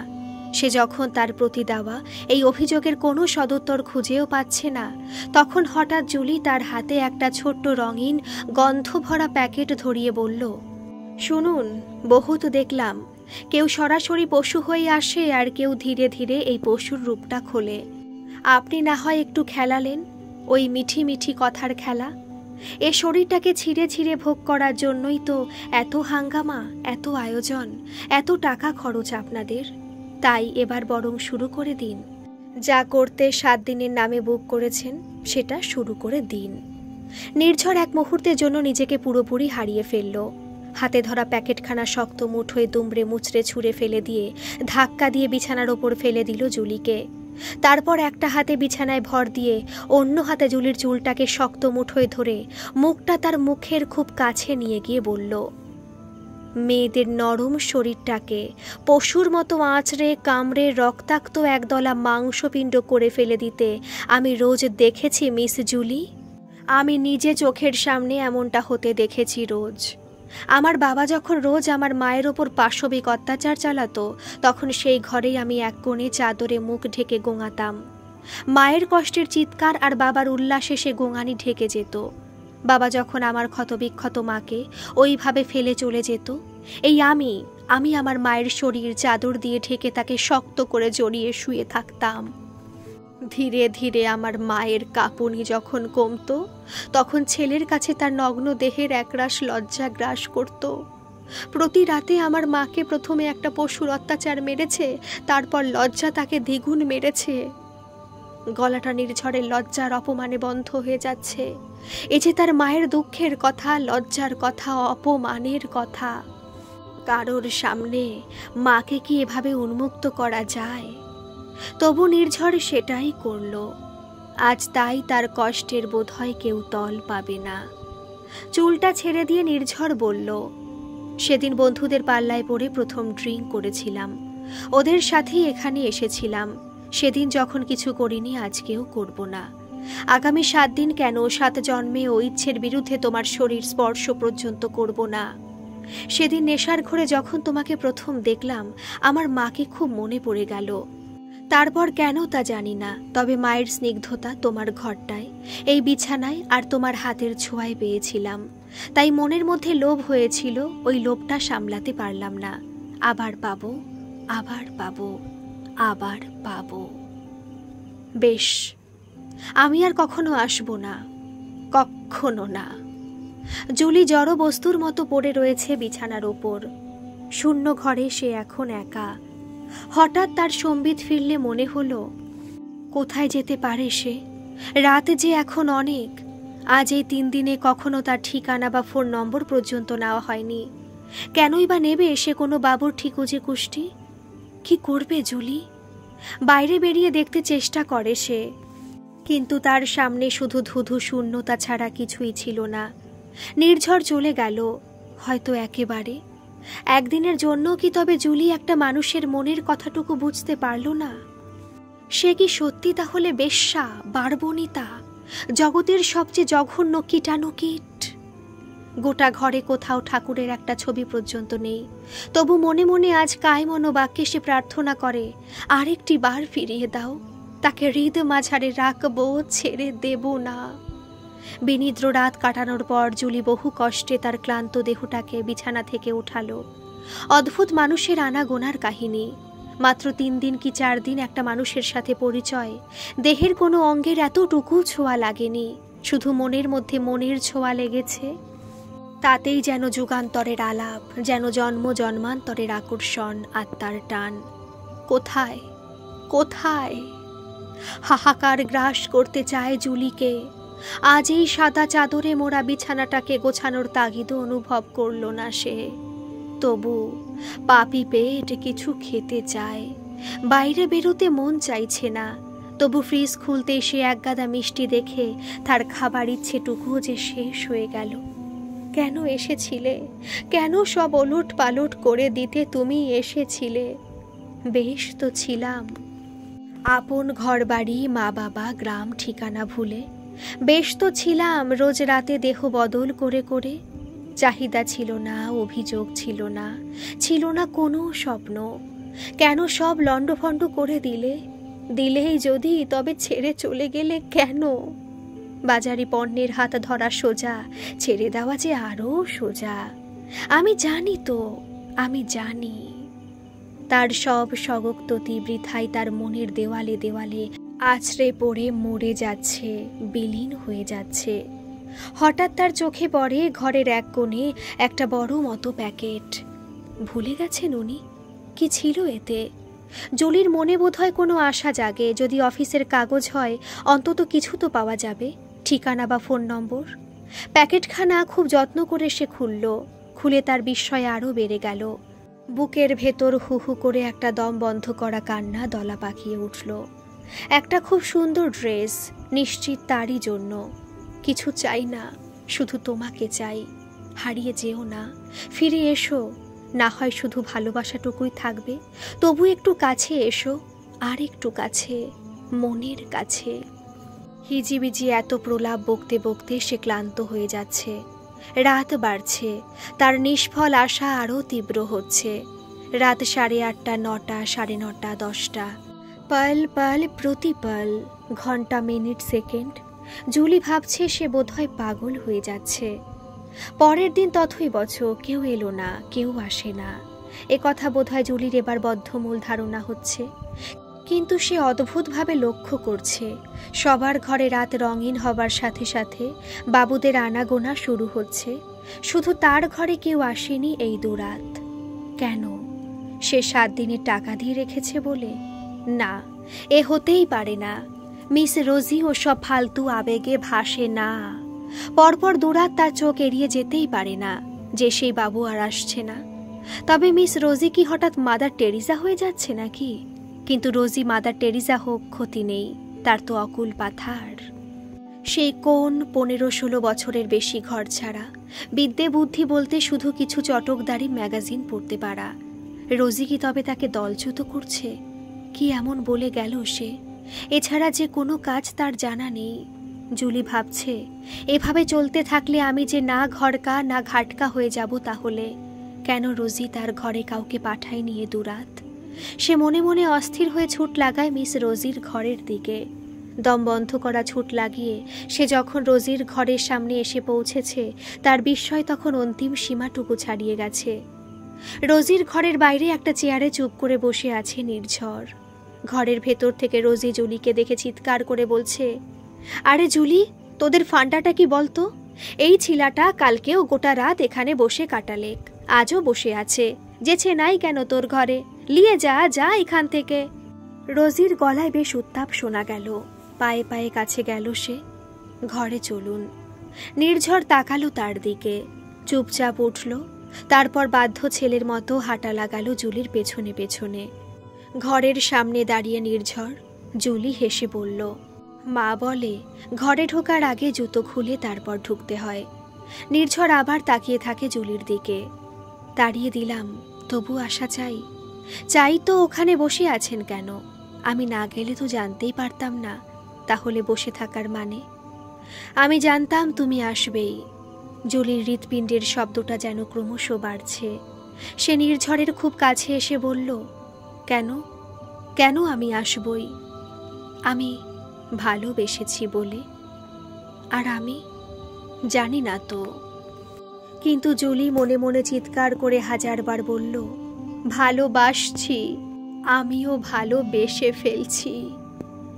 সে যখন তার প্রতি দেওয়া এই অভিযোগের কোনো সদুত্তর খুঁজেও পাচ্ছে না, তখন হঠাৎ জুলি তার হাতে একটা ছোট্ট রঙিন গন্ধ ভরা প্যাকেট ধরিয়ে বলল, শুনুন, বহুত দেখলাম, কেউ সরাসরি পশু হয়ে আসে আর কেউ ধীরে ধীরে এই পশুর রূপটা খোলে। আপনি না হয় একটু খেলালেন, ওই মিঠি মিঠি কথার খেলা। এ শরীরটাকে ছিঁড়ে ছিঁড়ে ভোগ করার জন্যই তো এত হাঙ্গামা, এত আয়োজন, এত টাকা খরচ আপনাদের। তাই এবার বরং শুরু করে দিন। যা করতে 7 দিনের নামে বুক করেছেন সেটা শুরু করে দিন। নির্ঝর এক মুহূর্তের জন্য নিজেকে পুরোপুরি হারিয়ে ফেলল। হাতে ধরা প্যাকেটখানা শক্ত মুঠোয় দুমড়ে মুচড়ে ছুঁড়ে ফেলে দিয়ে ধাক্কা দিয়ে বিছানার ওপর ফেলে দিল জুলিকে। তারপর একটা হাতে বিছানায় ভর দিয়ে অন্য হাতে জুলির চুলটাকে শক্ত মুঠোয় ধরে মুখটা তার মুখের খুব কাছে নিয়ে গিয়ে বলল, মেয়েদের নরম শরীরটাকে পশুর মতো আঁচড়ে কামড়ে রক্তাক্ত একদলা মাংসপিণ্ড করে ফেলে দিতে আমি রোজ দেখেছি মিস জুলি। আমি নিজে চোখের সামনে এমনটা হতে দেখেছি রোজ। আমার বাবা যখন রোজ আমার মায়ের ওপর পাশবিক অত্যাচার চালাতো, তখন সেই ঘরেই আমি এক কোণে চাদরে মুখ ঢেকে গোঙাতাম। মায়ের কষ্টের চিৎকার আর বাবার উল্লাসে সে গোঙানি ঢেকে যেত। বাবা যখন আমার ক্ষতবিক্ষত মাকে ওইভাবে ফেলে চলে যেত, এই আমি আমার মায়ের শরীর চাদর দিয়ে ঢেকে তাকে শক্ত করে জড়িয়ে শুয়ে থাকতাম। ধীরে ধীরে আমার মায়ের কাঁপুনি যখন কমতো, তখন ছেলের কাছে তার নগ্ন দেহের একরাশ লজ্জা গ্রাস করত। প্রতি রাতে আমার মাকে প্রথমে একটা পশুর অত্যাচার মেরেছে, তারপর লজ্জা তাকে দ্বিগুণ মেরেছে। গলাটা নির্ঝরের লজ্জার অপমানে বন্ধ হয়ে যাচ্ছে। এ যে তার মায়ের দুঃখের কথা, লজ্জার কথা, অপমানের কথা। কারোর সামনে মাকে কি এভাবে উন্মুক্ত করা যায়? তবু নির্ঝর সেটাই করল। আজ তাই তার কষ্টের বোধহয় কেউ তল পাবে না। চুলটা ছেড়ে দিয়ে নির্ঝর বলল, সেদিন বন্ধুদের পাল্লায় পড়ে প্রথম ড্রিঙ্ক করেছিলাম, ওদের সাথেই এখানে এসেছিলাম। সেদিন যখন কিছু করিনি, আজকেও করব না। আগামী 7 দিন কেন, 7 জন্মে ও ইচ্ছের বিরুদ্ধে তোমার শরীর স্পর্শ পর্যন্ত করব না। সেদিন নেশার ঘরে যখন তোমাকে প্রথম দেখলাম, আমার মাকে খুব মনে পড়ে গেল। তারপর কেন তা জানি না, তবে মায়ের স্নিগ্ধতা তোমার ঘরটায়, এই বিছানায় আর তোমার হাতের ছোঁয়ায় পেয়েছিলাম। তাই মনের মধ্যে লোভ হয়েছিল, ওই লোভটা সামলাতে পারলাম না। আবার পাবো, আবার পাবো, আবার পাবো। বেশ, আমি আর কখনো আসবো না, কখনো না। জুলি জড় বস্তুর মতো পড়ে রয়েছে বিছানার ওপর। শূন্য ঘরে সে এখন একা। হঠাৎ তার সম্বিত ফিরলে মনে হলো, কোথায় যেতে পারে সে? রাত যে এখন অনেক। আজ এই 3 দিনে কখনো তার ঠিকানা বা ফোন নম্বর পর্যন্ত নেওয়া হয়নি। কেনই বা নেবে সে কোনো বাবুর ঠিকুজে কুষ্টি? কি করবে জুলি? বাইরে বেরিয়ে দেখতে চেষ্টা করে সে, কিন্তু তার সামনে শুধু ধুধু শূন্যতা ছাড়া কিছুই ছিল না। নির্ঝর চলে গেল, হয়তো একেবারে। একদিনের জন্য কি তবে জুলি একটা মানুষের মনের কথাটুকু বুঝতে পারল না? সে কি সত্যি তাহলে বেশ্যা, বারবনিতা, জগতের সবচেয়ে জঘন্য কীটাণুকীট? গোটা ঘরে কোথাও ঠাকুরের একটা ছবি পর্যন্ত নেই। তবু মনে মনে আজ কায় মনোবাক্যে সে প্রার্থনা করে, আরেকটি বার ফিরিয়ে দাও, তাকে হৃদ মাঝারে রাখবো, ছেড়ে দেব না। বিনিদ্র রাত কাটানোর পর জুলি বহু কষ্টে তার ক্লান্ত দেহটাকে বিছানা থেকে উঠালো। অদ্ভুত মানুষের আনাগোনার কাহিনী। মাত্র 3 দিন কি 4 দিন একটা মানুষের সাথে পরিচয়, দেহের কোনো অঙ্গের এতটুকু ছোঁয়া লাগেনি, শুধু মনের মধ্যে মনের ছোঁয়া লেগেছে। তাতেই যেন যুগান্তরের আলাপ, যেন জন্ম জন্মান্তরের আকর্ষণ, আত্মার টান। কোথায় কোথায়? হাহাকার গ্রাস করতে চায় জুলিকে। আজ এই সাদা চাদরে মোড়া বিছানাটাকে গোছানোর তাগিদও অনুভব করল না সে। তবু পাপি পেট কিছু খেতে চায়। বাইরে বেরোতে মন চাইছে না, তবু ফ্রিজ খুলতে সে একগাদা মিষ্টি দেখে তার খাবার ইচ্ছেটুকুও যে শেষ হয়ে গেল। কেন এসেছিলে? কেন সব ওলট পালট করে দিতে তুমি এসেছিলে? বেশ তো ছিলাম, আপন ঘরবাড়ি, মা বাবা, গ্রাম ঠিকানা ভুলে। বেশ তো ছিলাম রোজ রাতে দেহ বদল করে করে। চাহিদা ছিল না, অভিযোগ ছিল না, ছিল না কোনো স্বপ্ন। কেন সব লণ্ডভণ্ড করে দিলে? দিলেই যদি, তবে ছেড়ে চলে গেলে কেন? বাজারি পণ্যের হাত ধরা সোজা, ছেড়ে দেওয়া যে আরও সোজা। আমি জানি তো, আমি জানি। তার সব স্বগোক্ততি বৃথাই তার মনের দেওয়ালে দেওয়ালে আছড়ে পড়ে মরে যাচ্ছে, বিলীন হয়ে যাচ্ছে। হঠাৎ তার চোখে পড়ে ঘরের এক কোণে একটা বড় মতো প্যাকেট। ভুলে গেছেন উনি? কি ছিল এতে? জুলির মনে বোধহয় কোনো আশা জাগে, যদি অফিসের কাগজ হয় অন্তত কিছু তো পাওয়া যাবে, ঠিকানা বা ফোন নম্বর। প্যাকেটখানা খুব যত্ন করে সে খুলে তার বিস্ময় আরও বেড়ে গেল। বুকের ভেতর হু হু করে একটা দম বন্ধ করা কান্না দলা পাকিয়ে উঠল। একটা খুব সুন্দর ড্রেস, নিশ্চিত তারই জন্য। কিছু চাই না, শুধু তোমাকে চাই। হারিয়ে যেও না, ফিরে এসো। না হয় শুধু ভালোবাসাটুকুই থাকবে, তবু একটু কাছে এসো, আর একটু কাছে, মনের কাছে। হিজিবিজি এত প্রলাপ বকতে বকতে সে ক্লান্ত হয়ে যাচ্ছে। রাত বাড়ছে, তার নিষ্ফল আশা আরও তীব্র হচ্ছে। রাত 8:30, 9টা, 9:30, 10টা। পাল পাল প্রতিপাল, ঘন্টা, মিনিট, সেকেন্ড। জুলি ভাবছে সে বোধহয় পাগল হয়ে যাচ্ছে। পরের দিন তথৈবচ, কেউ এলো না, কেউ আসে না। এ কথা বোধহয় জুলির এবার বদ্ধমূল ধারণা হচ্ছে। কিন্তু সে অদ্ভুতভাবে লক্ষ্য করছে, সবার ঘরে রাত রঙিন হবার সাথে সাথে বাবুদের আনাগোনা শুরু হচ্ছে। শুধু তার ঘরে কেউ আসেনি এই দুরাত। কেন? সে 7 দিনের টাকা দিয়ে রেখেছে বলে? না, এ হতেই পারে না। মিস রোজি ও সব ফালতু আবেগে ভাসে না। পরপর দুরাত তার চোখ এড়িয়ে যেতেই পারে না যে সেই বাবু আর আসছে না। তবে মিস রোজি কি হঠাৎ মাদার টেরিজা হয়ে যাচ্ছে নাকি? কিন্তু রোজি মাদার টেরিজা হোক, ক্ষতি নেই, তার তো অকুল পাথার। সেই কোন 15-16 বছরের বেশি ঘর ছাড়া, বিদ্যে বুদ্ধি বলতে শুধু কিছু চটকদারি ম্যাগাজিন পড়তে পারা। রোজি কি তবে তাকে দলচ্যুত করছে? কি এমন বলে গেল সে? এছাড়া যে কোনো কাজ তার জানা নেই। জুলি ভাবছে, এভাবে চলতে থাকলে আমি যে না ঘরকা না ঘাটকা হয়ে যাব। তাহলে কেন রোজি তার ঘরে কাউকে পাঠায় নিয়ে দুরাত? সে মনে মনে অস্থির হয়ে ছুট লাগায় মিস রোজির ঘরের দিকে। দম বন্ধ করা ছুট লাগিয়ে সে যখন রোজির ঘরের সামনে এসে পৌঁছেছে, তার বিস্ময় তখন অন্তিম সীমাটুকু ছাড়িয়ে গেছে। রোজির ঘরের বাইরে একটা চেয়ারে চুপ করে বসে আছে নির্ঝর। ঘরের ভেতর থেকে রোজি জুলিকে দেখে চিৎকার করে বলছে, আরে জুলি, তোদের ফান্ডাটা কি বলতো? এই ছিলাটা কালকেও গোটা রাত এখানে বসে কাটালেক, আজও বসে আছে। যেছে নাই কেন তোর ঘরে? লিয়ে যা, যা এখান থেকে। রোজির গলায় বেশ উত্তাপ শোনা গেল। পায়ে পায়ে কাছে গেল সে। ঘরে চলুন। নির্ঝর তাকালো তার দিকে, চুপচাপ উঠল। তারপর বাধ্য ছেলের মতো হাঁটা লাগালো জুলির পেছনে পেছনে। ঘরের সামনে দাঁড়িয়ে নির্ঝর। জুলি হেসে বলল, মা বলে ঘরে ঢোকার আগে জুতো খুলে তারপর ঢুকতে হয়। নির্ঝর আবার তাকিয়ে থাকে জুলির দিকে। তাড়িয়ে দিলাম, তবু আশা চাই। চাই তো ওখানে বসে আছেন কেন? আমি না গেলে তো জানতেই পারতাম না তাহলে বসে থাকার মানে। আমি জানতাম তুমি আসবেই। জুলির হৃৎপিণ্ডের শব্দটা যেন ক্রমশ বাড়ছে। সে নির্ঝরের খুব কাছে এসে বলল, কেন? কেন আমি আসবই? আমি ভালোবেসেছি বলে। আর আমি জানি না তো। কিন্তু জুলি মনে মনে চিৎকার করে 1000বার বলল, ভালোবাসছি, আমিও ভালোবেসে ফেলছি।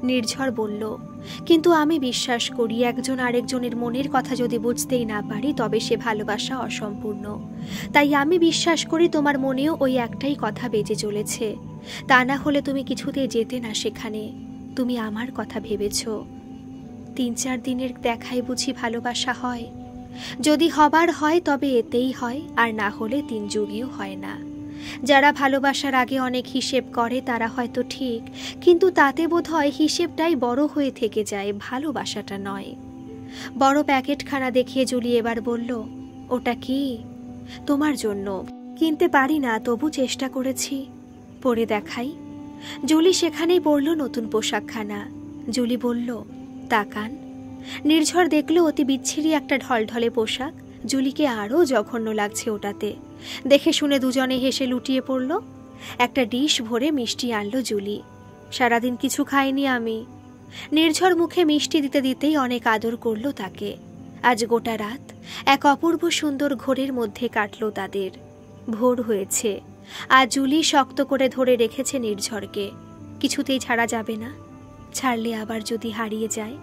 নির্ঝর বলল, কিন্তু আমি বিশ্বাস করি একজন আরেকজনের মনের কথা যদি বুঝতেই না পারি তবে সে ভালোবাসা অসম্পূর্ণ। তাই আমি বিশ্বাস করি তোমার মনেও ওই একটাই কথা বেজে চলেছে। তা না হলে তুমি কিছুতেই যেতে না সেখানে। তুমি আমার কথা ভেবেছ। 3-4 দিনের দেখাই বুঝি ভালোবাসা হয়? যদি হবার হয় তবে এতেই হয়, আর না হলে 3 যুগেও হয় না। যারা ভালোবাসার আগে অনেক হিসেব করে তারা হয়তো ঠিক, কিন্তু তাতে বোধহয় হিসেবটাই বড় হয়ে থেকে যায়, ভালোবাসাটা নয়। বড় প্যাকেটখানা দেখিয়ে জুলি এবার বলল, ওটা কি? তোমার জন্য। কিনতে পারি না, তবু চেষ্টা করেছি। পরে দেখাই। জুলি সেখানেই পরল নতুন পোশাকখানা। জুলি বলল, তাকান। নির্ঝর দেখল অতি বিচ্ছিরি একটা ঢলঢলে পোশাক। জুলিকে আরও জঘন্য লাগছে ওটাতে। দেখে শুনে দুজনে হেসে লুটিয়ে পড়ল। একটা ডিশ ভরে মিষ্টি আনলো জুলি। সারাদিন কিছু খাইনি আমি। নির্ঝর মুখে মিষ্টি দিতে দিতেই অনেক আদর করল তাকে। আজ গোটা রাত এক অপূর্ব সুন্দর ঘোরের মধ্যে কাটল তাদের। ভোর হয়েছে। আজ জুলি শক্ত করে ধরে রেখেছে নির্ঝরকে। কিছুতেই ছাড়া যাবে না। ছাড়লে আবার যদি হারিয়ে যায়।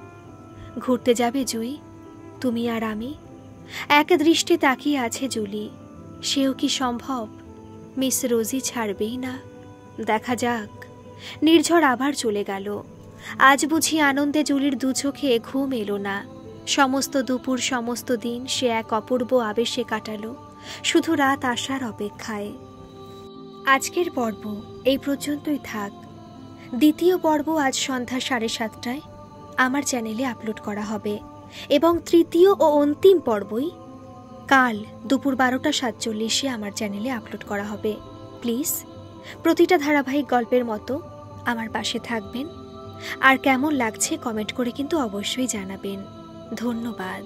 ঘুরতে যাবে জুই? তুমি আর আমি। এক দৃষ্টে তাকিয়ে আছে জুলি। সেও কি সম্ভব? মিস রোজি ছাড়বেই না। দেখা যাক। নির্ঝর আবার চলে গেল। আজ বুঝি আনন্দে জুলির দু চোখে ঘুম এলো না। সমস্ত দুপুর, সমস্ত দিন সে এক অপূর্ব আবেশে কাটালো, শুধু রাত আসার অপেক্ষায়। আজকের পর্ব এই পর্যন্তই থাক। দ্বিতীয় পর্ব আজ সন্ধ্যা 7:30টায় আমার চ্যানেলে আপলোড করা হবে এবং তৃতীয় ও অন্তিম পর্বই কাল দুপুর 12:47-এ আমার চ্যানেলে আপলোড করা হবে। প্লিজ প্রতিটা ধারাবাহিক গল্পের মতো আমার পাশে থাকবেন। আর কেমন লাগছে কমেন্ট করে কিন্তু অবশ্যই জানাবেন। ধন্যবাদ।